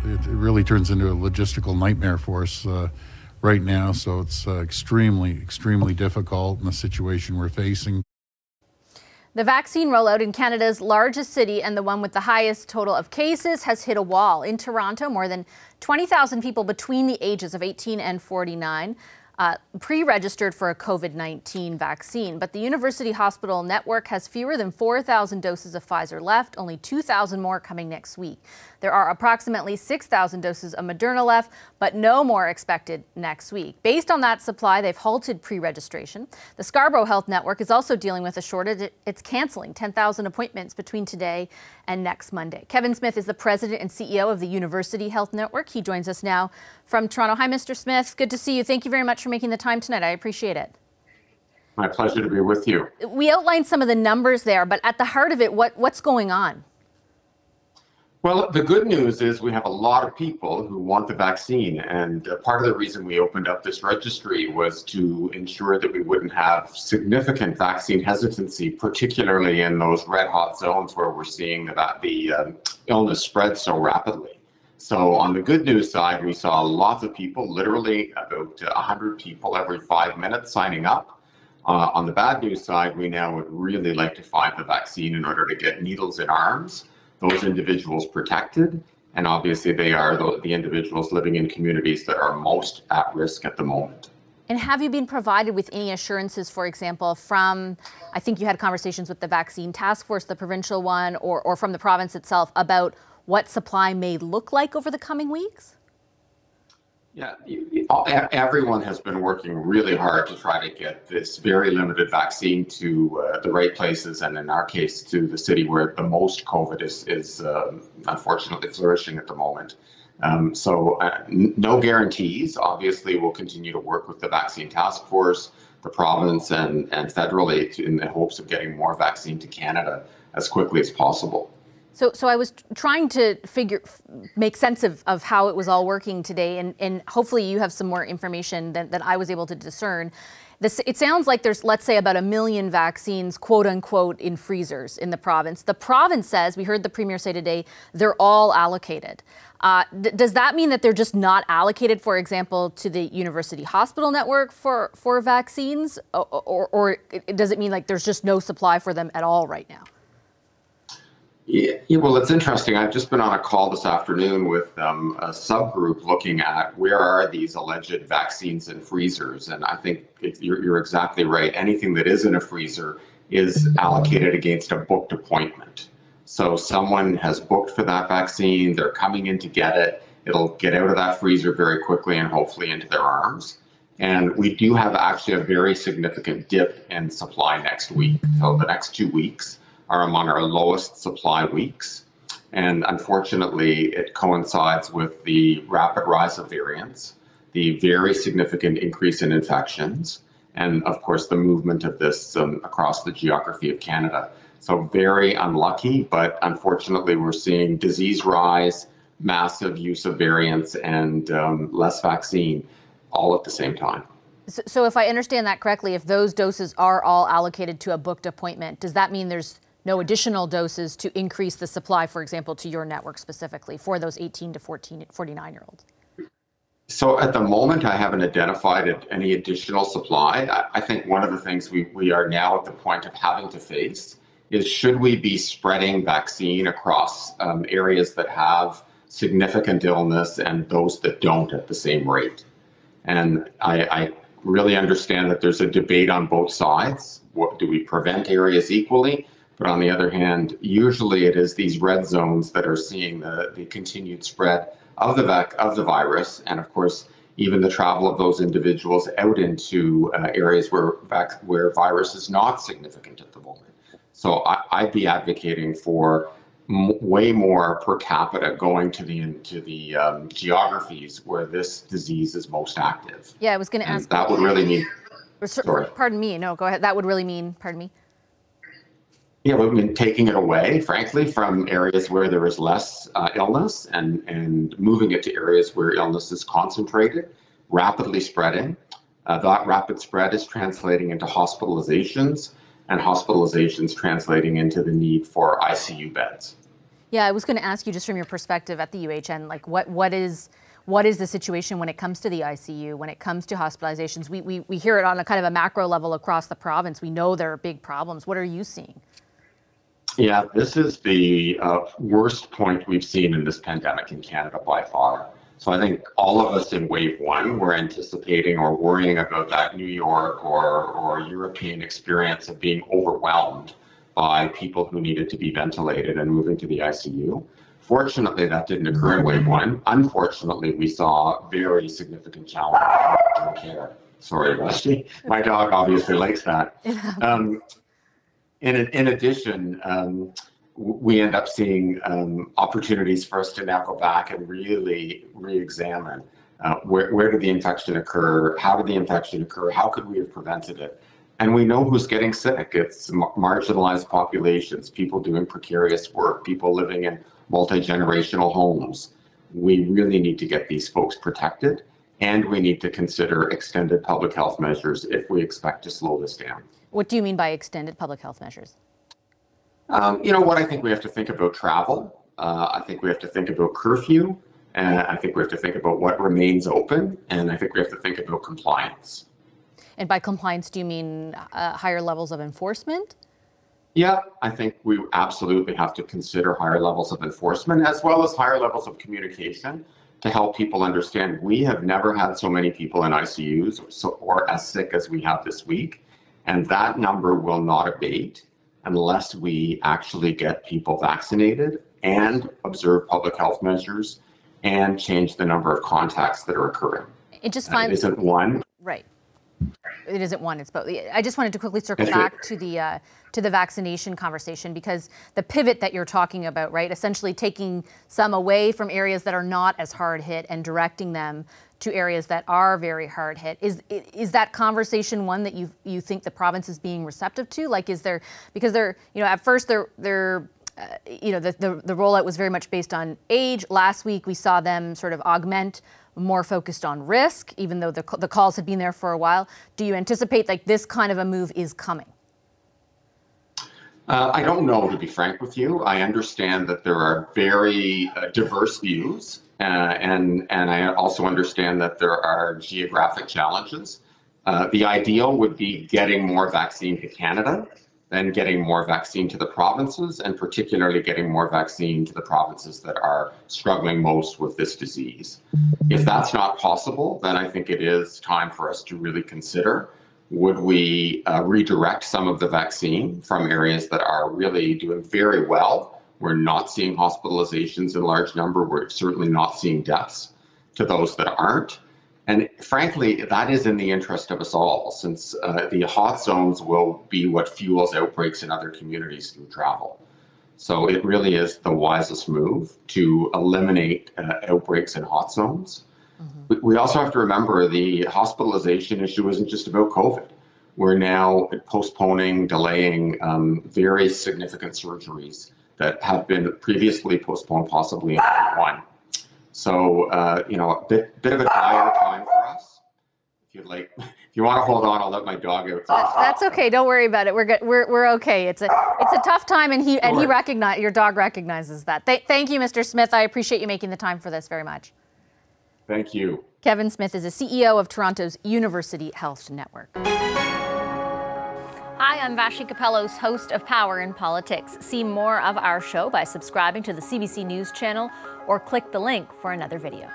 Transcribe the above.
it really turns into a logistical nightmare for us right now. So it's extremely difficult in the situation we're facing. The vaccine rollout in Canada's largest city and the one with the highest total of cases has hit a wall. In Toronto, more than 20,000 people between the ages of 18 and 49 pre-registered for a COVID-19 vaccine, but the University Hospital Network has fewer than 4,000 doses of Pfizer left, only 2,000 more coming next week. There are approximately 6,000 doses of Moderna left, but no more expected next week. Based on that supply, they've halted pre-registration. The Scarborough Health Network is also dealing with a shortage. It's canceling 10,000 appointments between today and next Monday. Kevin Smith is the president and CEO of the University Health Network. He joins us now from Toronto. Hi, Mr. Smith. Good to see you. Thank you very much for making the time tonight. I appreciate it. My pleasure to be with you. We outlined some of the numbers there, but at the heart of it, what's going on? Well, the good news is we have a lot of people who want the vaccine, and part of the reason we opened up this registry was to ensure that we wouldn't have significant vaccine hesitancy, particularly in those red-hot zones where we're seeing that the illness spread so rapidly. So on the good news side, we saw lots of people, literally about 100 people every 5 minutes signing up. On the bad news side, we now would really like to find the vaccine in order to get needles in arms, those individuals protected, and obviously they are the individuals living in communities that are most at risk at the moment. And have you been provided with any assurances, for example, from, I think you had conversations with the vaccine task force, the provincial one, or from the province itself about what supply may look like over the coming weeks? Yeah, everyone has been working really hard to try to get this very limited vaccine to the right places, and in our case, to the city where the most COVID is unfortunately flourishing at the moment. No guarantees. Obviously, we'll continue to work with the vaccine task force, the province, and federally in the hopes of getting more vaccine to Canada as quickly as possible. So I was trying to make sense of how it was all working today, and hopefully you have some more information that I was able to discern. It sounds like there's, let's say, about 1 million vaccines, quote unquote, in freezers in the province. The province says, we heard the Premier say today, they're all allocated. Does that mean that they're just not allocated, for example, to the University Hospital Network for vaccines? Or does it mean like there's just no supply for them at all right now? Yeah, well, it's interesting. I've just been on a call this afternoon with a subgroup looking at where are these alleged vaccines in freezers. And I think you're exactly right. Anything that is in a freezer is allocated against a booked appointment. So someone has booked for that vaccine, they're coming in to get it. It'll get out of that freezer very quickly and hopefully into their arms. And we do have actually a very significant dip in supply next week. So the next 2 weeks are among our lowest supply weeks. And unfortunately, it coincides with the rapid rise of variants, the very significant increase in infections, and of course, the movement of this across the geography of Canada. So very unlucky, but unfortunately, we're seeing disease rise, massive use of variants, and less vaccine all at the same time. So if I understand that correctly, if those doses are all allocated to a booked appointment, does that mean there's no additional doses to increase the supply, for example, to your network specifically for those 18 to 49-year-olds? So at the moment, I haven't identified any additional supply. I think one of the things we are now at the point of having to face is, should we be spreading vaccine across areas that have significant illness and those that don't at the same rate? And I really understand that there's a debate on both sides. Do we prevent areas equally? But on the other hand, usually it is these red zones that are seeing the continued spread of the virus, and of course, even the travel of those individuals out into areas where virus is not significant at the moment. So I'd be advocating for way more per capita going to the geographies where this disease is most active. Yeah, I was going to ask. That would really mean. Sorry. Pardon me. No, go ahead. That would really mean. Pardon me. Yeah, we've been taking it away, frankly, from areas where there is less illness and moving it to areas where illness is concentrated, rapidly spreading. That rapid spread is translating into hospitalizations, and hospitalizations translating into the need for ICU beds. Yeah, I was going to ask you, just from your perspective at the UHN, like what is the situation when it comes to the ICU, when it comes to hospitalizations? We hear it on a kind of a macro level across the province. We know there are big problems. What are you seeing? Yeah, this is the worst point we've seen in this pandemic in Canada by far. So I think all of us in wave one were anticipating or worrying about that New York or European experience of being overwhelmed by people who needed to be ventilated and moving to the ICU. Fortunately, that didn't occur in wave one. Unfortunately, we saw very significant challenges in care. Sorry, Rusty. My dog obviously likes that. In addition, we end up seeing opportunities for us to now go back and really re-examine where did the infection occur, how did the infection occur, how could we have prevented it? And we know who's getting sick. It's marginalized populations, people doing precarious work, people living in multi-generational homes. We really need to get these folks protected, and we need to consider extended public health measures if we expect to slow this down. What do you mean by extended public health measures? You know what, I think we have to think about travel. I think we have to think about curfew. And I think we have to think about what remains open. And I think we have to think about compliance. And by compliance, do you mean higher levels of enforcement? Yeah, I think we absolutely have to consider higher levels of enforcement as well as higher levels of communication to help people understand we have never had so many people in ICUs or as sick as we have this week. And that number will not abate unless we actually get people vaccinated and observe public health measures and change the number of contacts that are occurring. It just It isn't one. Right. It isn't one, it's both. I just wanted to quickly circle back to the vaccination conversation, because the pivot that you're talking about, right, essentially taking some away from areas that are not as hard hit and directing them to areas that are very hard hit. Is that conversation one that you think the province is being receptive to? Like, is there, because they're, you know, at first the rollout was very much based on age. Last week we saw them sort of augment, more focused on risk, even though the calls had been there for a while. Do you anticipate like this kind of a move is coming? I don't know, to be frank with you. I understand that there are very diverse views, and I also understand that there are geographic challenges. The ideal would be getting more vaccine to Canada, then getting more vaccine to the provinces, and particularly getting more vaccine to the provinces that are struggling most with this disease. If that's not possible, then I think it is time for us to really consider, would we redirect some of the vaccine from areas that are really doing very well? We're not seeing hospitalizations in large number. We're certainly not seeing deaths, to those that aren't. And frankly, that is in the interest of us all, since the hot zones will be what fuels outbreaks in other communities through travel. So it really is the wisest move to eliminate outbreaks in hot zones. Mm-hmm. We also have to remember the hospitalization issue isn't just about COVID. We're now postponing, delaying very significant surgeries that have been previously postponed, possibly in one. So, you know, a bit of a dire time for us. If you want to hold on, I'll let my dog out. That's okay. Don't worry about it. We're good. We're okay. It's a tough time, and your dog recognizes that. Thank you, Mr. Smith. I appreciate you making the time for this very much. Thank you. Kevin Smith is the CEO of Toronto's University Health Network. Hi, I'm Vashi Capellos, host of Power in Politics. See more of our show by subscribing to the CBC News channel or click the link for another video.